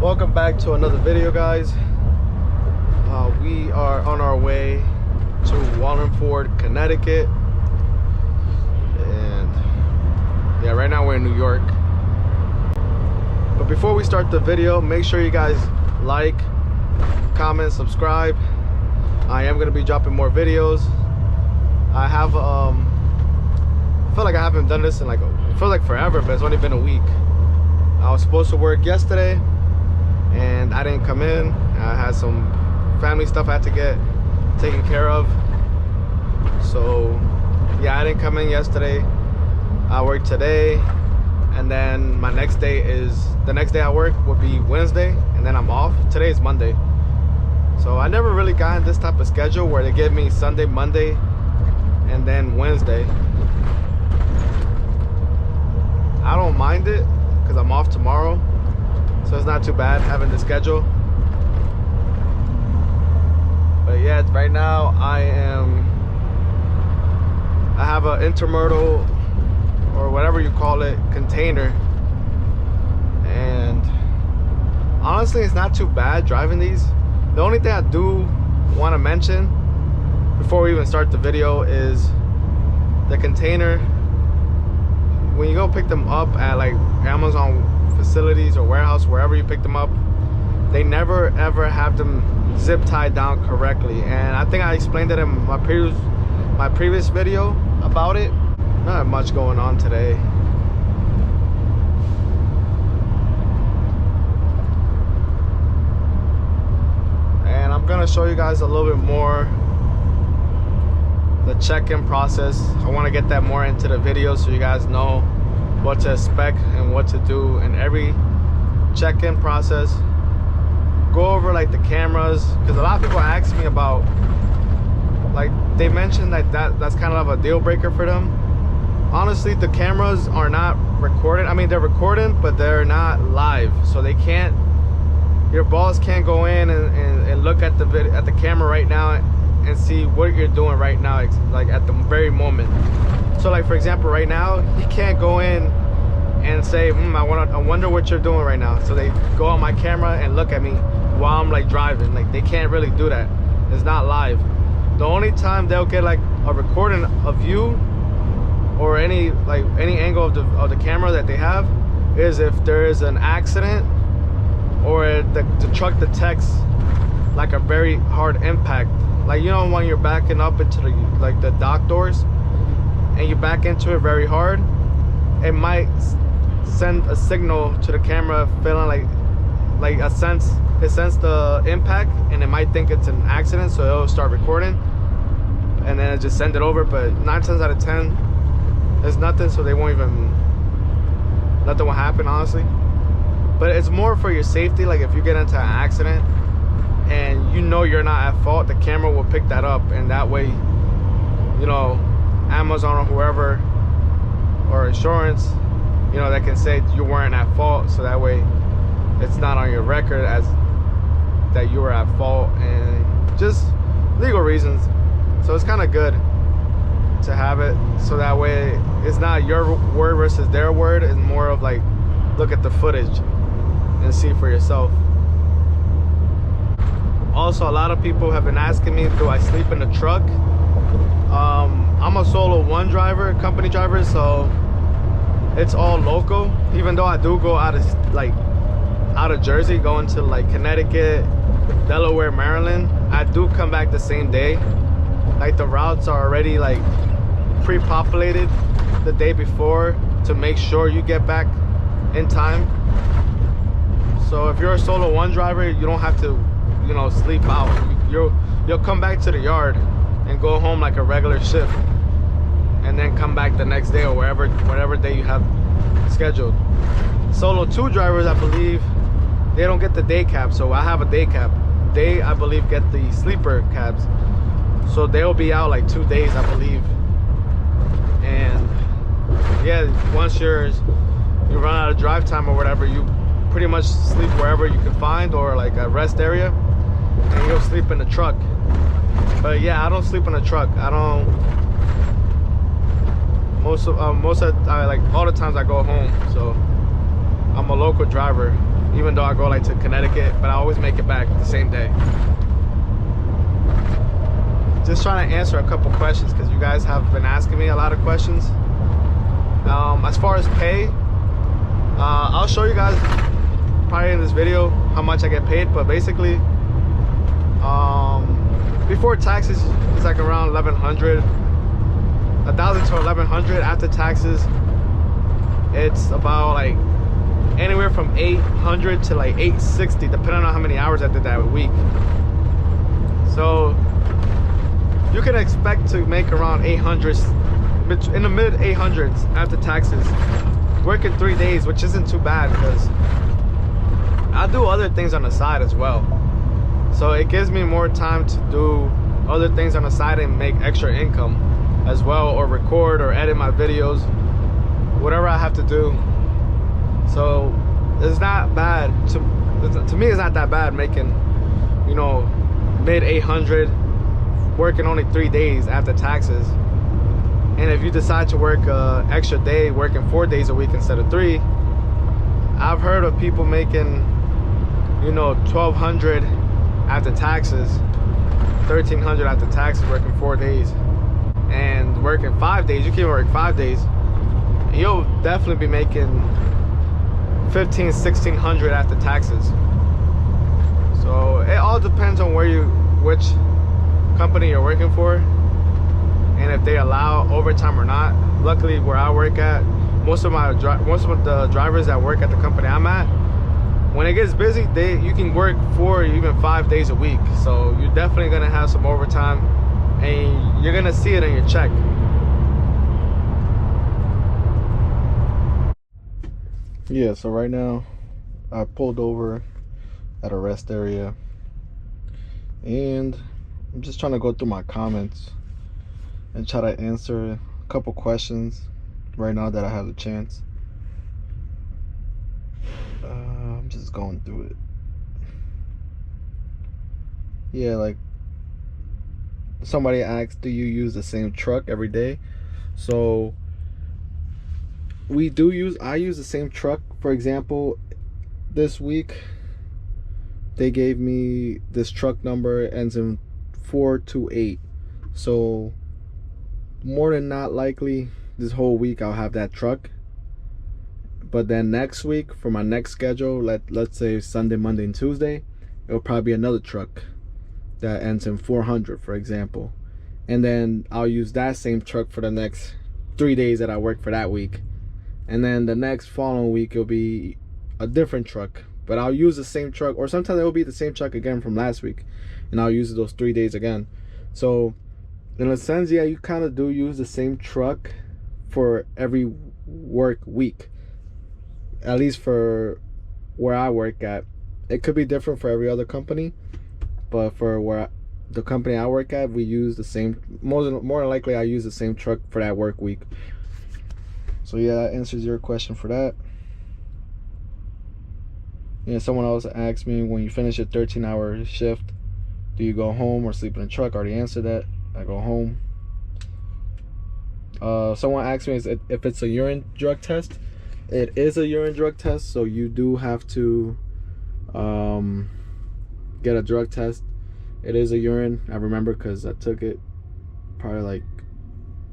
Welcome back to another video, guys. We are on our way to Wallingford, Connecticut, and yeah, right now we're in New York. But before we start the video, make sure you guys like, comment, subscribe. I am gonna be dropping more videos. I have I feel like I haven't done this in like it feels like forever, but it's only been a week. I was supposed to work yesterday and I didn't come in. I had some family stuff I had to get taken care of, so yeah, I didn't come in yesterday. I worked today, and then my next day the next day I work would be Wednesday, and then I'm off. Today is Monday, so I never really got in this type of schedule where they give me Sunday, Monday, and then Wednesday. I don't mind it because I'm off tomorrow, so it's not too bad having the schedule. But yeah, right now I have an intermodal, or whatever you call it, container, and honestly it's not too bad driving these. The only thing I do want to mention before we even start the video is the container. When you go pick them up at like Amazon facilities or warehouse, wherever you pick them up, they never ever have them zip tied down correctly, and I think I explained it in my previous video about it. Not much going on today. And I'm gonna show you guys a little bit more the check-in process. I want to get that more into the video so you guys know what to expect and what to do in every check-in process. Go over like the cameras, because a lot of people ask me about, like, they mentioned that that's kind of a deal breaker for them. Honestly, the cameras are not recording. I mean, they're recording, but they're not live, so they can't, your boss can't go in and look at the video, at the camera right now, and see what you're doing right now, like at the very moment. So like, for example, right now he can't go in and say, I wonder what you're doing right now. So they go on my camera and look at me while I'm like driving. Like, they can't really do that. It's not live. The only time they'll get like a recording of you or any angle of the camera that they have is if there is an accident, or the truck detects like a very hard impact. Like, you know, when you're backing up into the dock doors and you back into it very hard, it might send a signal to the camera feeling like it sensed the impact, and it might think it's an accident, so it'll start recording and then it just send it over. But 9 times out of 10 it's nothing, so they won't even, nothing will happen, honestly. But it's more for your safety. Like, if you get into an accident and you know you're not at fault, the camera will pick that up, and that way, you know, Amazon or whoever, or insurance, you know, they can say you weren't at fault, so that way it's not on your record as that you were at fault, and just legal reasons. So it's kind of good to have it, so that way it's not your word versus their word. It's more of like, look at the footage and see for yourself. Also, a lot of people have been asking me, do I sleep in the truck? I'm a solo one driver, company driver, so it's all local. Even though I do go out of Jersey, going to like Connecticut, Delaware, Maryland, I do come back the same day. Like, the routes are already like pre-populated the day before to make sure you get back in time. So if you're a solo one driver, you don't have to, you know, sleep out. You'll come back to the yard and go home like a regular shift, and then come back the next day or whatever day you have scheduled. Solo two drivers, I believe, they don't get the day cab, so I have a day cab. They, I believe, get the sleeper cabs, so they'll be out like 2 days, I believe. And yeah, once you run out of drive time or whatever, you pretty much sleep wherever you can find, or like a rest area, and you'll sleep in the truck. But yeah, I don't sleep in the truck. I don't. Most of like all the times I go home, so I'm a local driver. even though I go like to Connecticut, but I always make it back the same day. Just trying to answer a couple questions because you guys have been asking me a lot of questions. As far as pay, I'll show you guys probably in this video how much I get paid, but basically before taxes it's like around 1,100, 1,000 to 1,100. After taxes it's about like anywhere from 800 to like 860, depending on how many hours I did that week. So you can expect to make around 800, in the mid 800s after taxes, working 3 days, which isn't too bad because I do other things on the side as well. So it gives me more time to do other things on the side and make extra income as well, or record or edit my videos, whatever I have to do. So it's not bad to me. It's not that bad making, you know, mid 800, working only 3 days after taxes. And if you decide to work an extra day, working 4 days a week instead of 3, I've heard of people making, you know, 1,200 after taxes, 1,300 after taxes, working 4 days. And working 5 days, you can work 5 days, you'll definitely be making 1,500, 1,600 after taxes. So it all depends on which company you're working for, and if they allow overtime or not. Luckily, where I work at, most of the drivers that work at the company I'm at, when it gets busy, you can work 4 or even 5 days a week. So you're definitely gonna have some overtime, and you're gonna see it in your check. Yeah, so right now I pulled over at a rest area, and I'm just trying to go through my comments and try to answer a couple questions right now that I have the chance. I'm just going through it. Yeah, like somebody asked, do you use the same truck every day? So I use the same truck. For example, this week they gave me this truck number, ends in 428. So more than not likely this whole week I'll have that truck. But then next week, for my next schedule, let's say Sunday, Monday, and Tuesday, it'll probably be another truck that ends in 400, for example. And then I'll use that same truck for the next 3 days that I work for that week. And then the next following week it'll be a different truck, but I'll use the same truck, or sometimes it will be the same truck again from last week, and I'll use those 3 days again. So in a sense, yeah, you kind of do use the same truck for every work week, at least for where I work at. It could be different for every other company, but for the company I work at, we use the same, more than likely I use the same truck for that work week. So yeah, that answers your question for that. Yeah, someone else asked me, when you finish a 13-hour shift, do you go home or sleep in the truck? I already answered that. I go home. Someone asked me if it's a urine drug test. It is a urine drug test, so you do have to get a drug test. It is a urine. I remember because I took it probably like,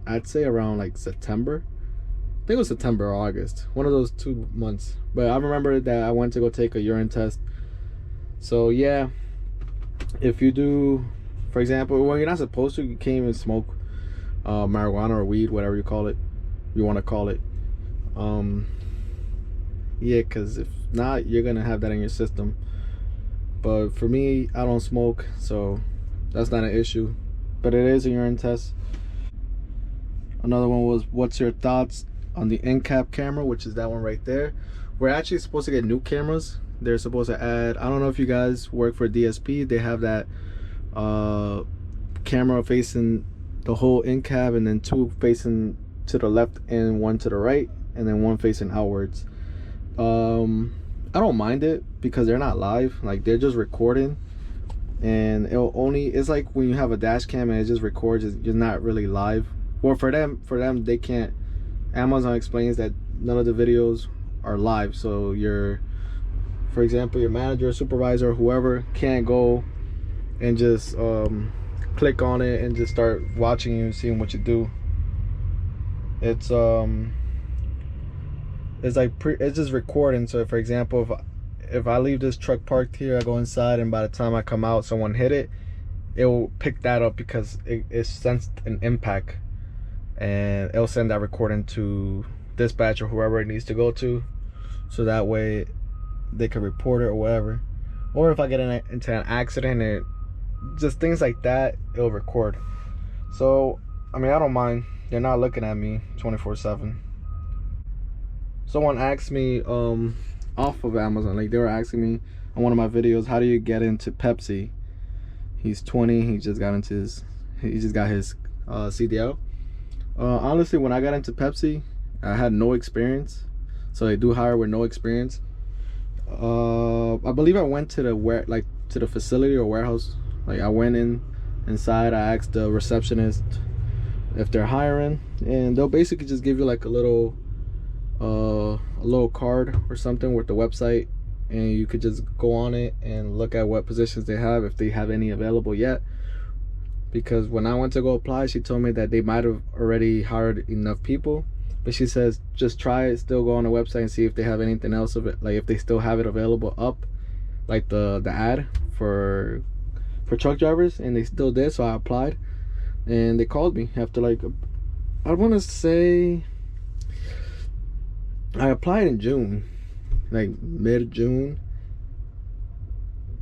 I'd say around like September. I think it was September or August, one of those 2 months. But I remember that I went to go take a urine test. So yeah, if you do, for example, well, you're not supposed to, you can't even smoke marijuana or weed, whatever you call it, you want to call it. Yeah, because if not, you're gonna have that in your system. But for me, I don't smoke, so that's not an issue. But it is a urine test. Another one was, what's your thoughts on the in-cab camera, which is that one right there. We're actually supposed to get new cameras. They're supposed to add, I don't know if you guys work for DSP, they have that camera facing the whole in-cab, and then 2 facing to the left and 1 to the right, and then 1 facing outwards. I don't mind it because they're not live, like they're just recording, and it's like when you have a dash cam and it just records, you're not really live. Well, for them they can't. Amazon explains that none of the videos are live, so your for example, your manager, supervisor, whoever can't go and just click on it and just start watching you and seeing what you do. It's like it's just recording. So for example, if I leave this truck parked here, I go inside, and by the time I come out, someone hit it, it will pick that up because it sensed an impact, and it'll send that recording to dispatch or whoever it needs to go to, so that way they can report it or whatever. Or if I get into an accident, it just things like that, it'll record. So I mean, I don't mind. They're not looking at me 24/7. Someone asked me off of Amazon, like they were asking me on one of my videos, how do you get into Pepsi? He's 20, he just got his CDL. Honestly, when I got into Pepsi, I had no experience, so they do hire with no experience. I believe I went to the facility or warehouse. Like I went inside, I asked the receptionist if they're hiring, and they'll basically just give you like a little card or something with the website, and you could just go on it and look at what positions they have, if they have any available yet. Because when I went to go apply, she told me that they might have already hired enough people, but she says just try it, still go on the website and see if they have anything else of it, like if they still have it available up, like the ad for truck drivers, and they still did. So I applied, and they called me after, like, I want to say I applied in June, like mid-June.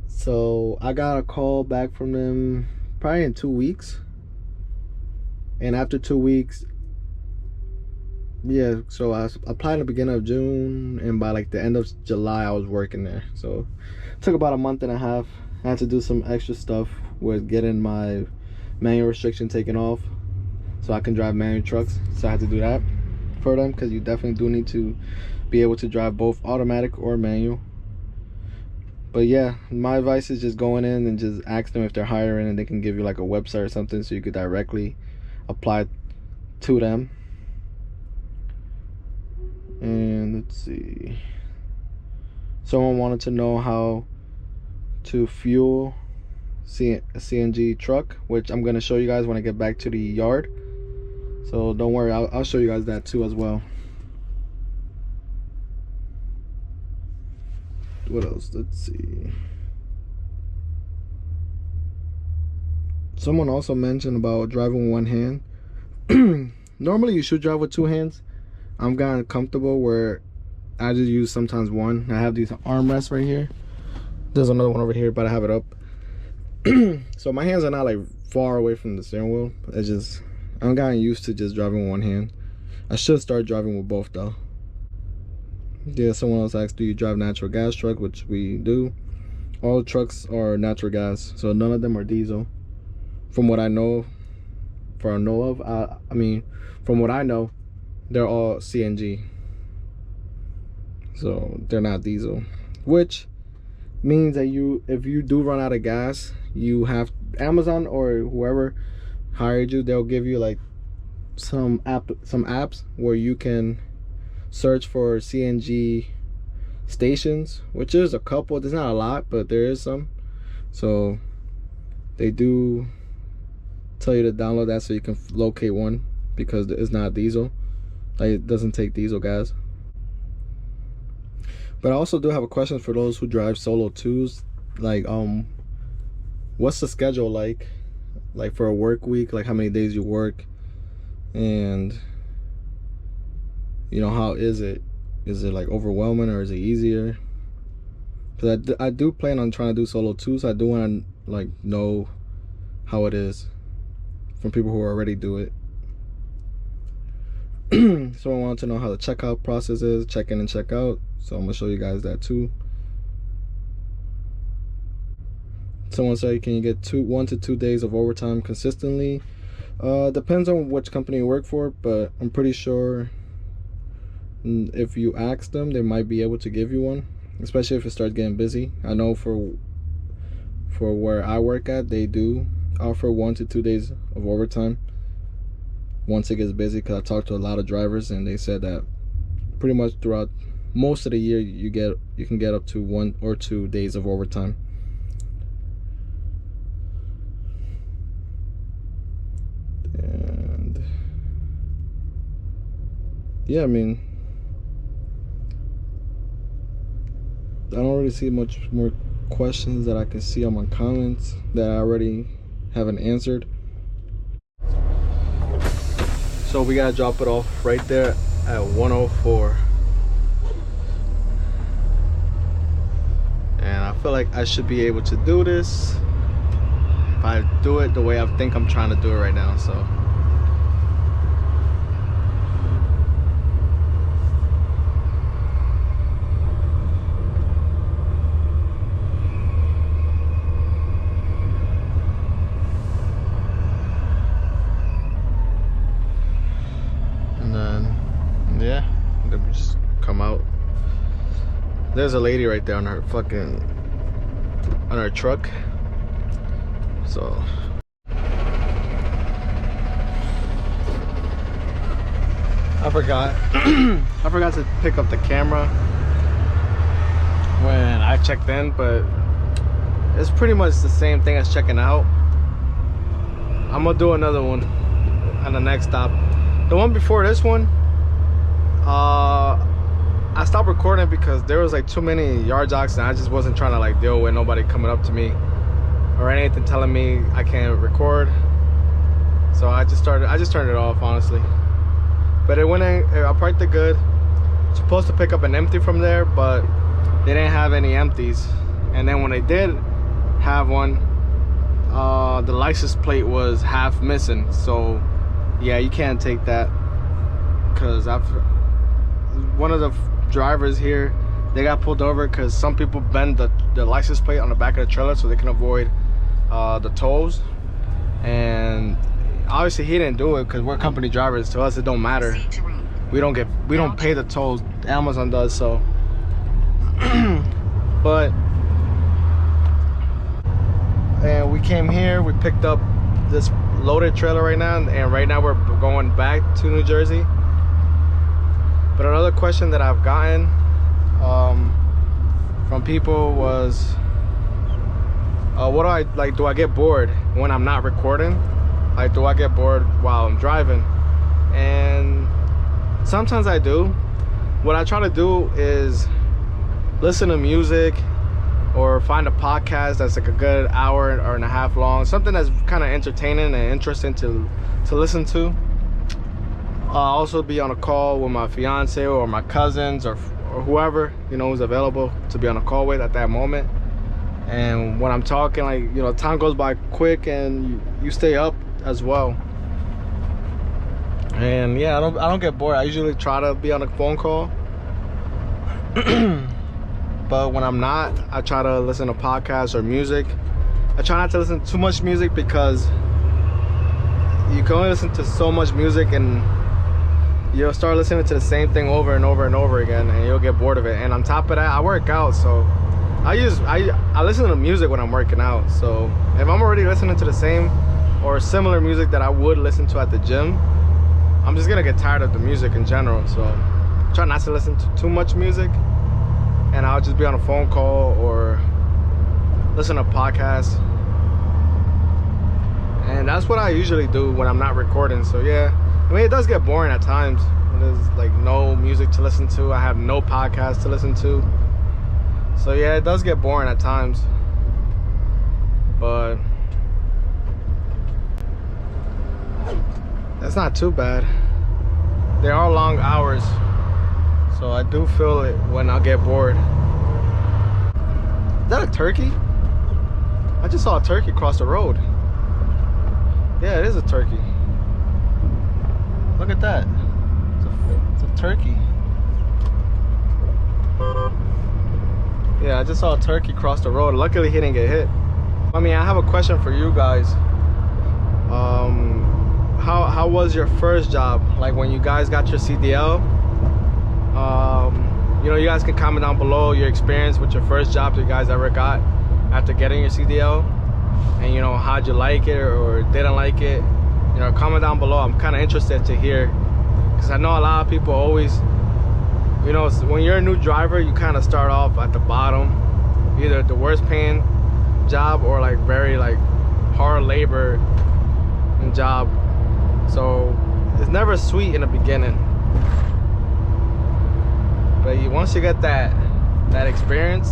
So I got a call back from them probably in 2 weeks, and after 2 weeks, yeah, so I applied in the beginning of June, and by like the end of July I was working there. So it took about a month and a half. I had to do some extra stuff with getting my manual restriction taken off so I can drive manual trucks. So I had to do that for them, because you definitely do need to be able to drive both automatic or manual. But yeah, my advice is just going in and just ask them if they're hiring, and they can give you like a website or something so you could directly apply to them. And let's see, someone wanted to know how to fuel a CNG truck, which I'm going to show you guys when I get back to the yard. So don't worry, I'll show you guys that too as well. What else? Let's see. Someone also mentioned about driving with one hand. Normally you should drive with two hands. I'm kind of comfortable where I just use sometimes one. I have these armrests right here. There's another one over here, but I have it up. So my hands are not like far away from the steering wheel. It's just, I'm kind of used to just driving with one hand. I should start driving with both though. Yeah, someone else asked, do you drive natural gas truck? Which we do. All trucks are natural gas, so none of them are diesel. From what I know, from what I know, they're all CNG. So they're not diesel, which means that if you do run out of gas, you have Amazon or whoever hired you, they'll give you like some apps where you can search for CNG stations, which is a couple. There's not a lot, but there is some. So they do tell you to download that so you can locate one, because it's not diesel. Like, it doesn't take diesel gas. But I also do have a question for those who drive solo twos. Like, what's the schedule like for a work week? Like, how many days you work, and you know, how is it? Is it like overwhelming, or is it easier? Because I do plan on trying to do solo twos. So I do want to like know how it is from people who already do it. Someone wanted to know how the checkout process is, check in and check out. So I'm gonna show you guys that too. Someone said, can you get 1 to 2 days of overtime consistently? Depends on which company you work for, but I'm pretty sure if you ask them, they might be able to give you one, especially if it starts getting busy. I know for where I work at, they do offer 1 to 2 days of overtime once it gets busy, because I talked to a lot of drivers and they said that pretty much throughout most of the year you can get up to 1 or 2 days of overtime. And yeah, I mean, I don't really see much more questions that I can see on my comments that I already haven't answered. So we gotta drop it off right there at 104. And I feel like I should be able to do this if I do it the way I think I'm trying to do it right now. So yeah, then we just come out. There's a lady right there on her truck. So I forgot I forgot to pick up the camera when I checked in, but it's pretty much the same thing as checking out. I'm gonna do another one on the next stop. The one before this one, I stopped recording because there was like too many yard jocks, and I just wasn't trying to like deal with nobody coming up to me or anything telling me I can't record. So I just turned it off, honestly. But it went in, I parked it good. Supposed to pick up an empty from there, but they didn't have any empties. And then when they did have one, the license plate was half missing. So yeah, you can't take that, because one of the drivers here, they got pulled over because some people bend the license plate on the back of the trailer so they can avoid the tolls. And obviously he didn't do it because we're company drivers. To us it don't matter. We don't pay the tolls. Amazon does. So but and we came here, we picked up this loaded trailer right now, and right now we're going back to New Jersey. But another question that I've gotten from people was, what do I like? Do I get bored when I'm not recording? Like, do I get bored while I'm driving? And sometimes I do. What I try to do is listen to music or find a podcast that's like a good hour and a half long, something that's kind of entertaining and interesting to listen to. I'll also be on a call with my fiance or my cousins or whoever, you know, who's available to be on a call with at that moment. And when I'm talking, like, you know, time goes by quick and you stay up as well. And yeah, I don't get bored. I usually try to be on a phone call. But when I'm not, I try to listen to podcasts or music. I try not to listen to too much music because you can only listen to so much music, and you'll start listening to the same thing over and over and over again, and you'll get bored of it. And on top of that, I work out, so I listen to music when I'm working out. So if I'm already listening to the same or similar music that I would listen to at the gym, I'm just gonna get tired of the music in general. So I try not to listen to too much music, and I'll just be on a phone call or listen to podcasts. And that's what I usually do when I'm not recording. So yeah, I mean, it does get boring at times when there's like no music to listen to. I have no podcast to listen to. So yeah, it does get boring at times. But that's not too bad. They are long hours, so I do feel it when I get bored. Is that a turkey? I just saw a turkey cross the road. Yeah, it is a turkey. Look at that. It's a turkey. Yeah, I just saw a turkey cross the road. Luckily he didn't get hit. I mean, I have a question for you guys. How was your first job? Like when you guys got your CDL? You know, you guys can comment down below your experience with your first job you guys ever got after getting your CDL. And you know, how'd you like it or didn't like it? You know, comment down below. I'm kind of interested to hear, because I know a lot of people always You know, when you're a new driver, you kind of start off at the bottom, either the worst paying job or like very like hard labor and job. So it's never sweet in the beginning, but once you get that experience,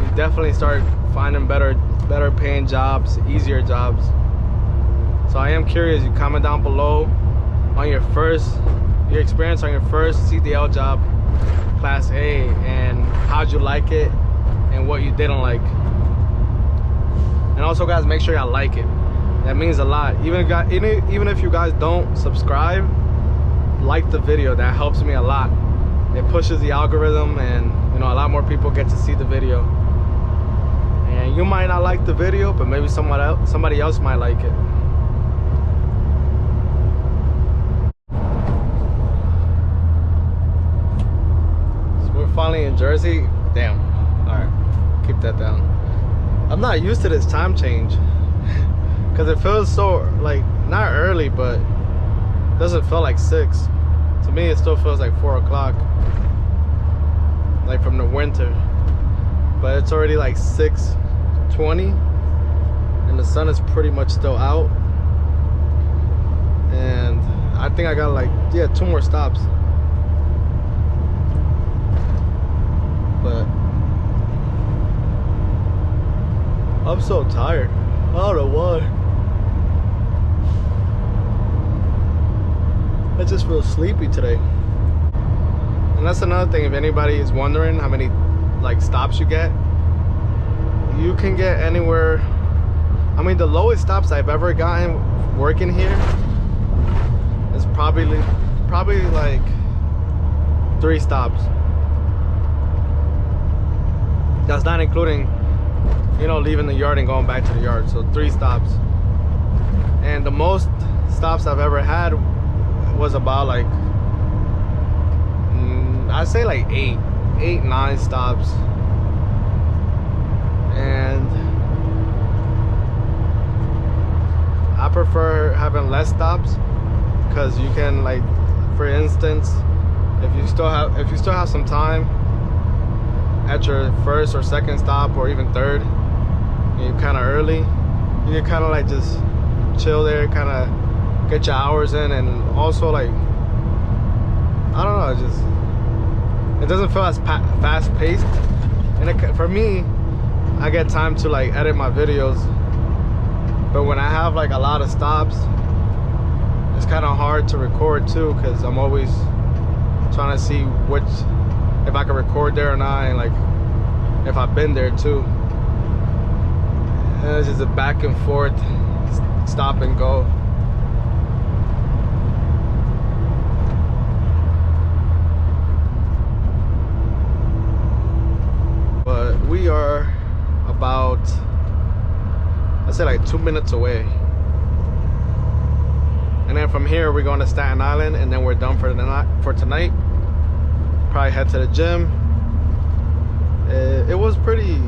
you definitely start finding better paying jobs, easier jobs. So I am curious, you comment down below on your experience on your first CDL job, Class A, and how'd you like it and what you didn't like. And also, guys, make sure y'all like it. That means a lot. Even if you guys don't subscribe, like the video. That helps me a lot. It pushes the algorithm, and you know, a lot more people get to see the video. And you might not like the video, but maybe somebody else might like it. So we're finally in Jersey. Damn. All right, keep that down. I'm not used to this time change because it feels so like not early, but it doesn't feel like 6. To me, it still feels like 4 o'clock, like from the winter. But it's already like 6:20, and the sun is pretty much still out. And I think I got like 2 more stops. But I'm so tired. I don't know why. I just feel sleepy today. And that's another thing, if anybody is wondering how many like stops you get, you can get anywhere. I mean, the lowest stops I've ever gotten working here is probably like 3 stops. That's not including, you know, leaving the yard and going back to the yard. So 3 stops. And the most stops I've ever had was about like I'd say like 9 stops. And I prefer having less stops because you can, like, for instance, if you still have some time at your first or second stop, or even third, and you're kind of early, you can kind of like just chill there, kind of get your hours in. And also, like, I don't know, it doesn't feel as fast paced. And for me, I get time to like edit my videos. But when I have like a lot of stops, it's kind of hard to record too, because I'm always trying to see if I can record there or not, and like if I've been there too. And it's just a back and forth, stop and go. But we are about, I'd say like 2 minutes away. And then from here we're going to Staten Island, and then we're done for tonight. Probably head to the gym. It was pretty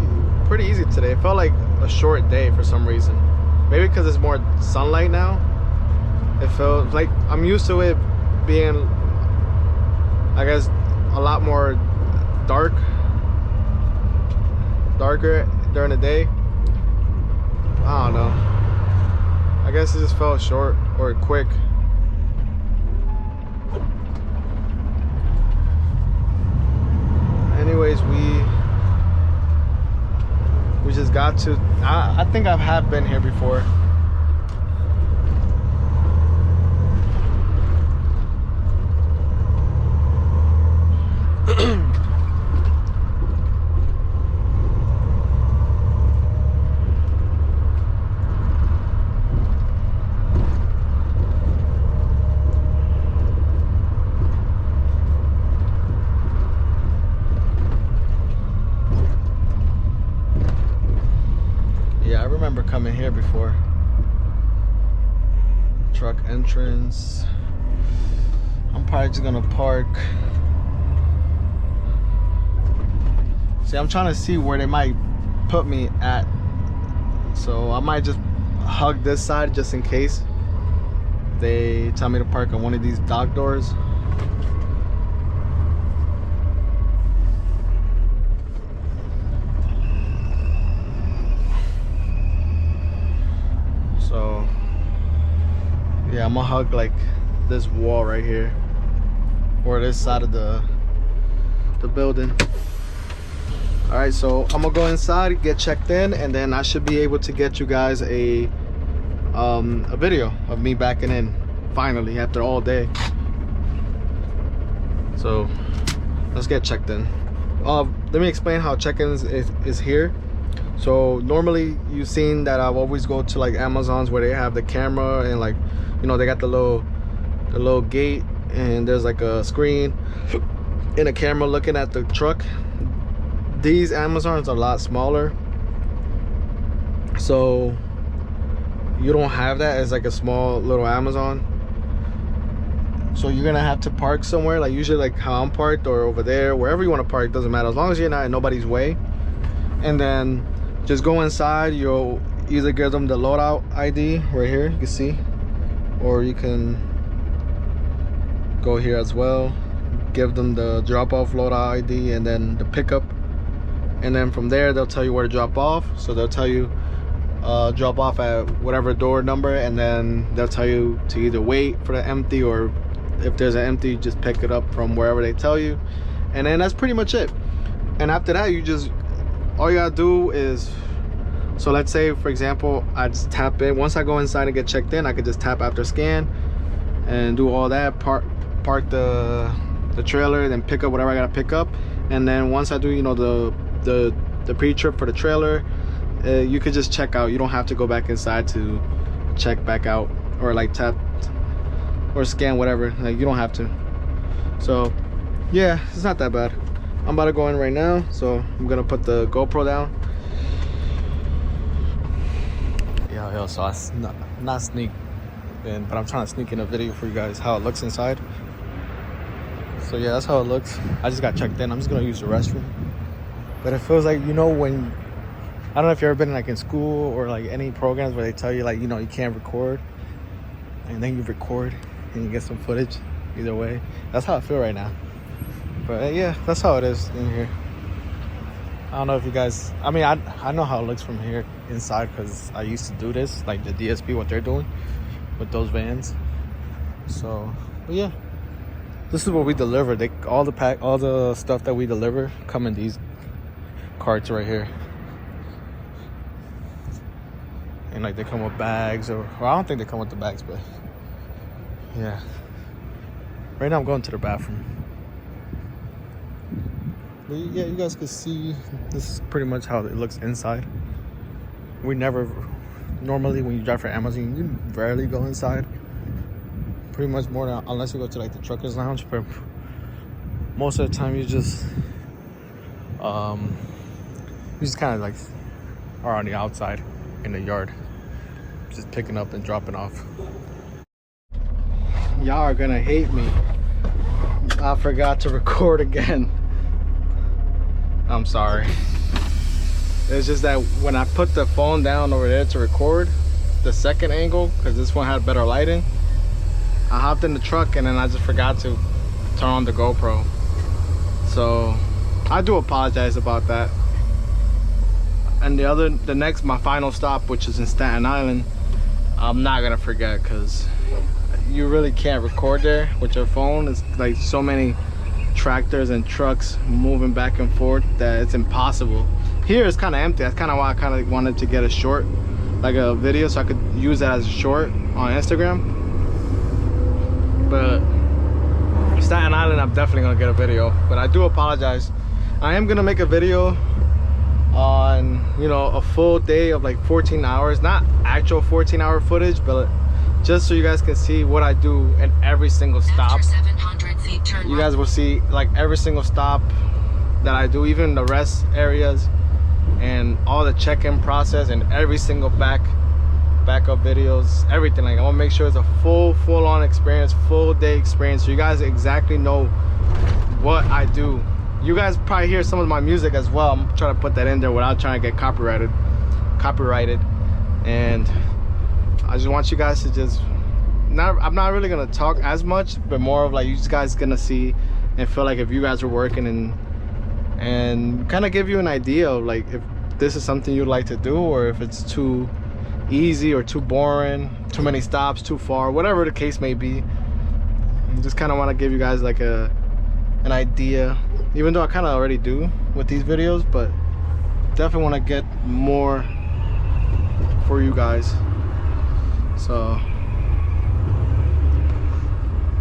easy today. It felt like a short day for some reason. Maybe because it's more sunlight now. It felt like I'm used to it being, I guess, a lot more darker during the day. I don't know. I guess it just felt short or quick. Anyways, we just got to, I think I have been here before. Coming here before. Truck entrance. I'm probably just gonna park. See, I'm trying to see where they might put me at, so I might just hug this side just in case they tell me to park on one of these dock doors. I'm gonna hug like this wall right here, or this side of the building. All right, so I'm gonna go inside, get checked in, and then I should be able to get you guys a video of me backing in finally after all day. So let's get checked in. Let me explain how check-ins is here. So normally you've seen that I've always go to like Amazon's where they have the camera and like, you know, they got the little gate and there's like a screen and a camera looking at the truck. These Amazons are a lot smaller, so you don't have that as like a small little Amazon. So you're gonna have to park somewhere, like usually like how I'm parked or over there, wherever you want to park, doesn't matter, as long as you're not in nobody's way. And then just go inside. You'll either give them the loadout ID right here, you can see, or you can go here as well, give them the drop-off loadout ID and then the pickup, and then from there they'll tell you where to drop off. So they'll tell you drop off at whatever door number, and then they'll tell you to either wait for the empty, or if there's an empty, just pick it up from wherever they tell you. And then that's pretty much it. And after that, you just, all you gotta do is, so let's say for example I just tap in. Once I go inside and get checked in, I could just tap after scan and do all that, park the trailer, then pick up whatever I gotta pick up. And then once I do, you know, the pre-trip for the trailer, you could just check out. You don't have to go back inside to check back out, or like tap or scan, whatever. Like, you don't have to. So yeah, it's not that bad. I'm about to go in right now, so I'm gonna put the GoPro down. Yo, so I not sneak in, but I'm trying to sneak in a video for you guys how it looks inside. So yeah, that's how it looks. I just got checked in. I'm just gonna use the restroom. But it feels like, you know, when, I don't know if you've ever been like in school or like any programs where they tell you like, you know, you can't record, and then you record and you get some footage. Either way, that's how I feel right now. But yeah, that's how it is in here. I don't know if you guys, I mean, I know how it looks from here inside, because I used to do this, like the DSP, what they're doing with those vans. So, but yeah, this is what we deliver. All the stuff that we deliver come in these carts right here. And like they come with bags, or I don't think they come with the bags, but yeah. Right now I'm going to the bathroom. But yeah, you guys can see this is pretty much how it looks inside. We never, normally when you drive for Amazon, you rarely go inside. Pretty much more than, unless you go to like the truckers lounge, but most of the time you just kind of like are on the outside in the yard, just picking up and dropping off. Y'all are gonna hate me. I forgot to record again. I'm sorry. It's just that when I put the phone down over there to record the second angle, because this one had better lighting, I hopped in the truck and then I just forgot to turn on the GoPro. So I do apologize about that. And my final stop, which is in Staten Island, I'm not gonna forget, because you really can't record there with your phone. It's like so many tractors and trucks moving back and forth that it's impossible. Here it's kind of empty. That's kind of why I kind of wanted to get a short, like a video, so I could use that as a short on Instagram. But Staten Island, I'm definitely gonna get a video. But I do apologize. I am gonna make a video on, you know, a full day of like 14 hours, not actual 14-hour footage, but just so you guys can see what I do in every single stop. You guys will see like every single stop that I do, even the rest areas, and all the check-in process, and every single backup videos, everything. Like, I want to make sure it's a full-on experience, full day experience, so you guys exactly know what I do. You guys probably hear some of my music as well. I'm trying to put that in there without trying to get copyrighted, and I just want you guys to just I'm not really gonna talk as much, but more of like you guys gonna see and feel like if you guys are working, and kind of give you an idea of like if this is something you'd like to do, or if it's too easy or too boring, too many stops, too far, whatever the case may be. I just kind of want to give you guys like an idea, even though I kind of already do with these videos, but definitely want to get more for you guys. So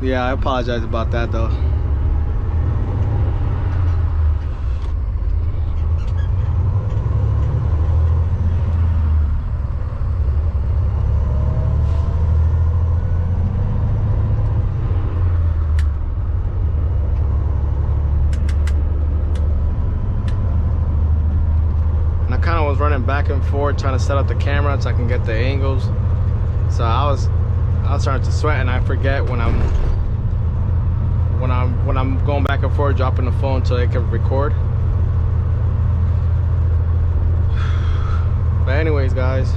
yeah, I apologize about that though. Running back and forth trying to set up the camera so I can get the angles. So I was starting to sweat, and I forget when I'm going back and forth dropping the phone so it can record. But anyways, guys,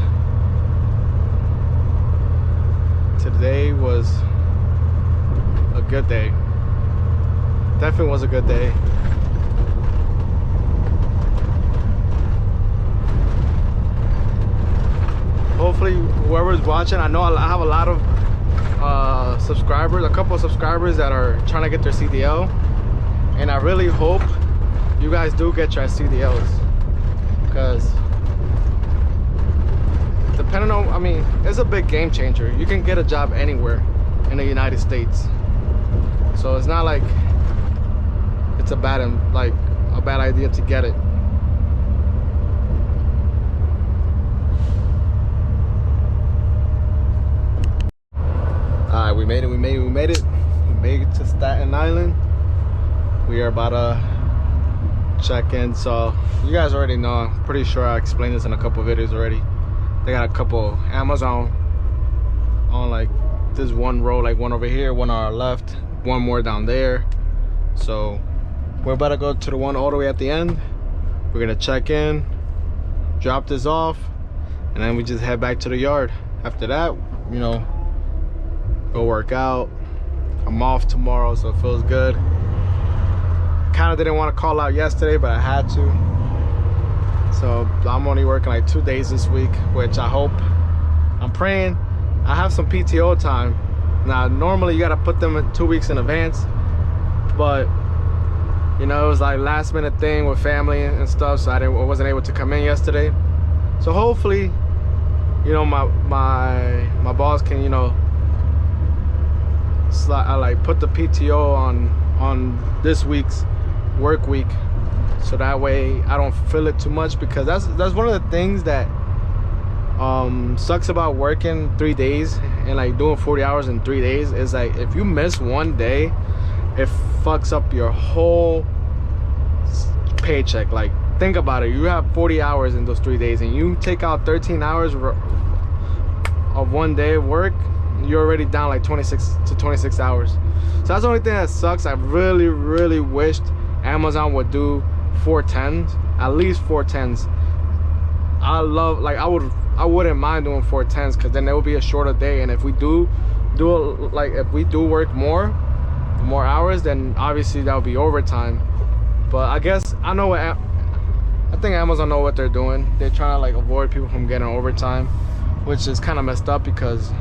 today was a good day. Definitely was a good day. Hopefully whoever's watching, I know I have a lot of subscribers, a couple of subscribers that are trying to get their CDL, and I really hope you guys do get your CDLs, because depending on, I mean, it's a big game changer. You can get a job anywhere in the United States, so it's not like it's a bad idea to get it. Alright, we made it to Staten Island. We are about to check in. So you guys already know, I'm pretty sure I explained this in a couple videos already. They got a couple Amazon on like this one row, like one over here, one on our left, one more down there. So we're about to go to the one all the way at the end. We're gonna check in, drop this off, and then we just head back to the yard. After that, you know, go work out. I'm off tomorrow, so it feels good. Kind of didn't want to call out yesterday, but I had to. So I'm only working like 2 days this week, which I hope, I'm praying I have some PTO time. Now normally you gotta put them in 2 weeks in advance, but you know, it was like last minute thing with family and stuff, so I wasn't able to come in yesterday. So hopefully, you know, my boss can, you know, I like put the PTO on this week's work week, so that way I don't feel it too much, because that's one of the things that sucks about working 3 days and like doing 40 hours in 3 days, is like if you miss one day, it fucks up your whole paycheck. Like, think about it, you have 40 hours in those 3 days and you take out 13 hours of one day of work, you're already down like 26 hours. So that's the only thing that sucks. I really wished Amazon would do 410s, at least 410s. I wouldn't mind doing 410s, because then it would be a shorter day, and if we do work more hours, then obviously that would be overtime. But I guess I think Amazon know what they're doing. They're trying to like avoid people from getting overtime, which is kind of messed up, because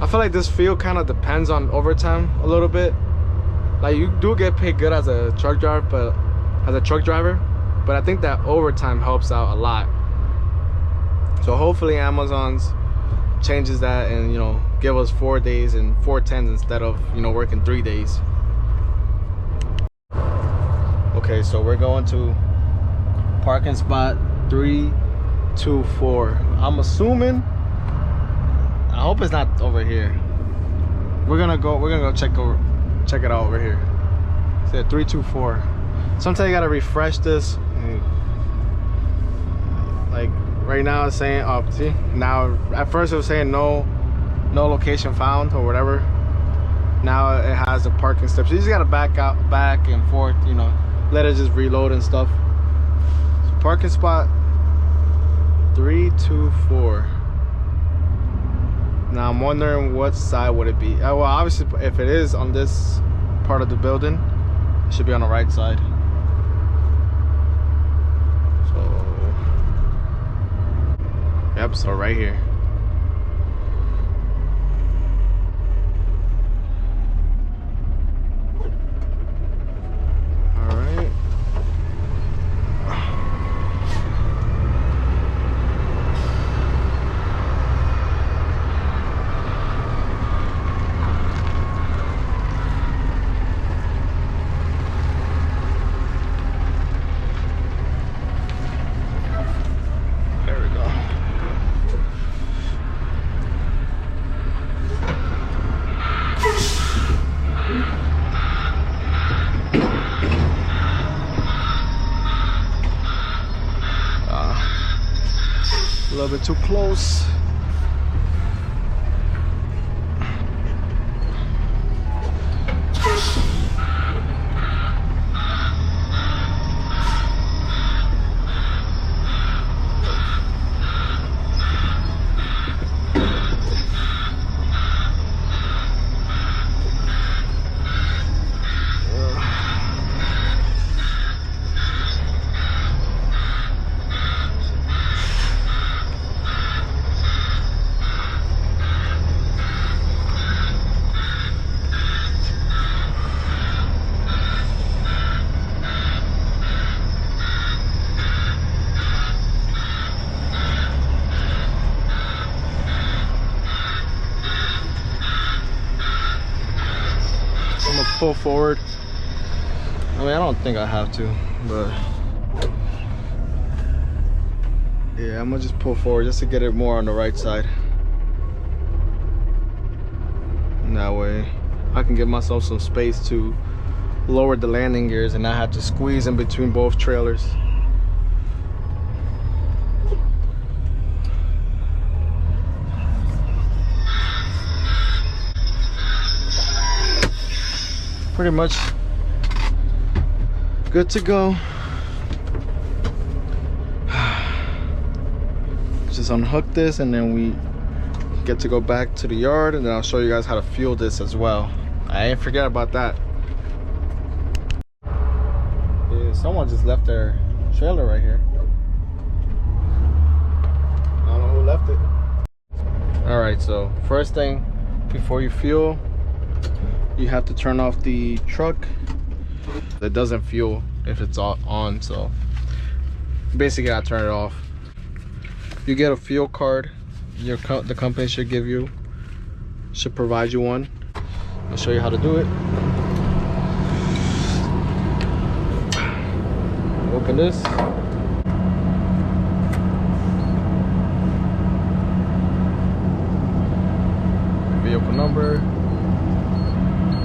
I feel like this field kind of depends on overtime a little bit. Like, you do get paid good as a truck driver, but I think that overtime helps out a lot. So hopefully Amazon's changes that, and you know, give us 4 days and 410s instead of, you know, working 3 days. Okay, so we're going to parking spot 324. I'm assuming, I hope it's not over here. We're gonna go check it out over here. It said 324. Sometimes you gotta refresh this. Like right now it's saying, oh, see, now at first it was saying no location found or whatever. Now it has the parking steps. You just gotta back and forth, you know, let it just reload and stuff. So parking spot 324. Now I'm wondering what side would it be. Well, obviously if it is on this part of the building, it should be on the right side. So, yep, so right here. A little bit too close. I'm gonna pull forward. I mean, I don't think I have to, but yeah, I'm gonna just pull forward just to get it more on the right side. And that way I can give myself some space to lower the landing gears and not have to squeeze in between both trailers. Pretty much good to go. Just unhook this and then we get to go back to the yard, and then I'll show you guys how to fuel this as well. I ain't forget about that. Yeah, someone just left their trailer right here. I don't know who left it. All right, so first thing before you fuel, you have to turn off the truck. It doesn't fuel if it's on, so basically I turn it off. You get a fuel card. The company should give you, should provide you one. I'll show you how to do it. Open this. Vehicle number.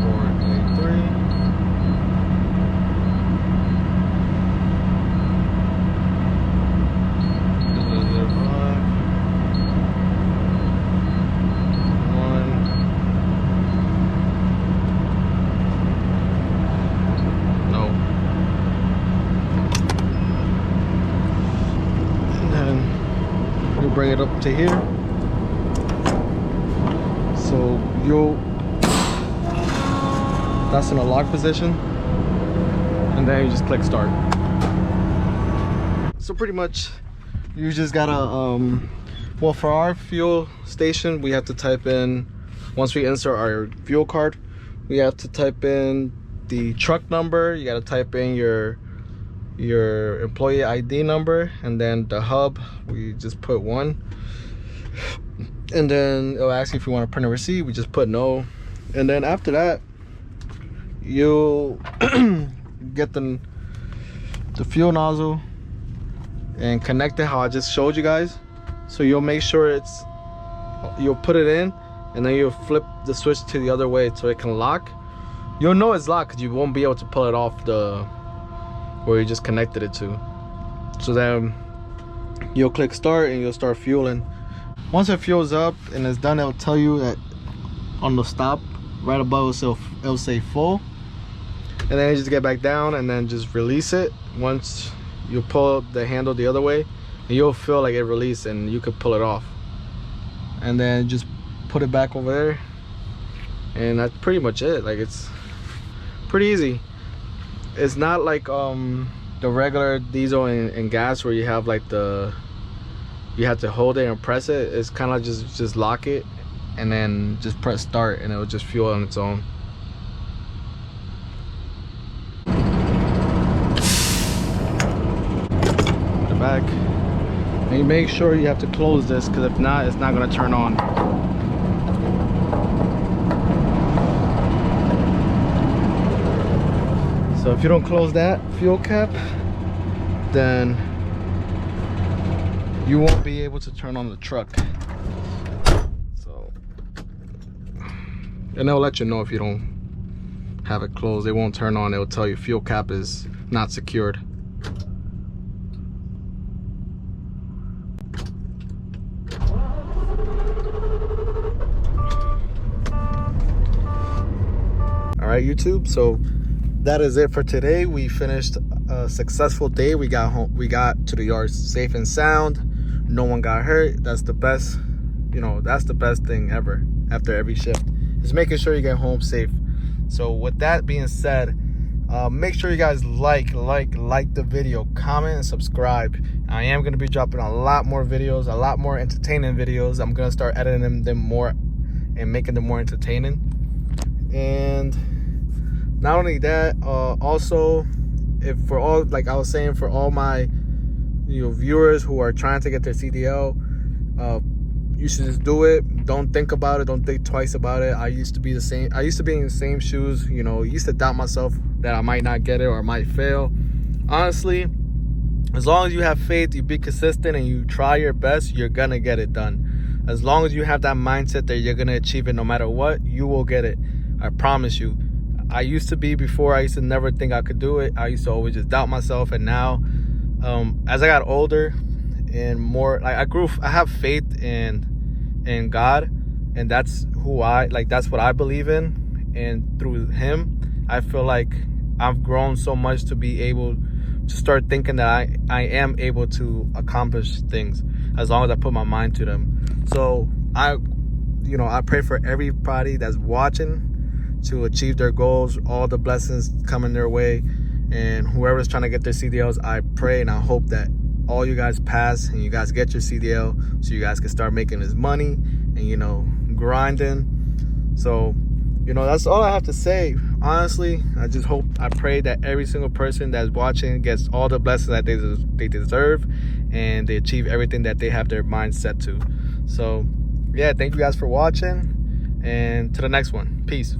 483. Bring it up to here, so that's in a lock position, and then you just click start. So pretty much you just gotta well, for our fuel station we have to type in, once we insert our fuel card, we have to type in the truck number, you gotta type in your employee ID number, and then the hub we just put 1, and then it'll ask you if you want to print a receipt, we just put no, and then after that you'll get the fuel nozzle and connect it how I just showed you guys. So you'll make sure you'll put it in, and then you'll flip the switch to the other way so it can lock. You'll know it's locked because you won't be able to pull it off where you just connected it to. So then you'll click start and you'll start fueling. Once it fuels up and it's done, it'll tell you that on the stop right above it'll say full, and then you just get back down and then just release it. Once you pull the handle the other way, and you'll feel like it released and you could pull it off, and then just put it back over there, and that's pretty much it. Like, it's pretty easy. It's not like the regular diesel and gas where you have like you have to hold it and press it. It's kind of just lock it and then just press start and it'll just fuel on its own. The back, and you make sure you have to close this, because if not, it's not going to turn on. So if you don't close that fuel cap, then you won't be able to turn on the truck. So, and they'll let you know if you don't have it closed. It won't turn on. It'll tell you fuel cap is not secured. right, YouTube? So that is it for today. We finished a successful day. We got home, we got to the yard safe and sound. No one got hurt. That's the best, that's the best thing ever after every shift, is making sure you get home safe. So with that being said, make sure you guys like the video, comment, and subscribe. I am going to be dropping a lot more videos, a lot more entertaining videos. I'm going to start editing them more and making them more entertaining. And not only that, also, if for all, like I was saying, for all my viewers who are trying to get their CDL, you should just do it. Don't think about it. Don't think twice about it. I used to be in the same shoes. Used to doubt myself that I might not get it or I might fail. Honestly, as long as you have faith, you be consistent, and you try your best, you're gonna get it done. As long as you have that mindset that you're gonna achieve it no matter what, you will get it. I promise you. I used to never think I could do it. I used to always just doubt myself. And now, as I got older and more, like I have faith in God, and that's that's what I believe in. And through him, I feel like I've grown so much to be able to start thinking that I am able to accomplish things as long as I put my mind to them. So I pray for everybody that's watching to achieve their goals, all the blessings coming their way, and whoever's trying to get their CDLs, I pray and I hope that all you guys pass and you guys get your CDL so you guys can start making this money and grinding. So that's all I have to say. Honestly, I pray that every single person that's watching gets all the blessings that they deserve, and they achieve everything that they have their mind set to. So yeah, thank you guys for watching, and to the next one. Peace.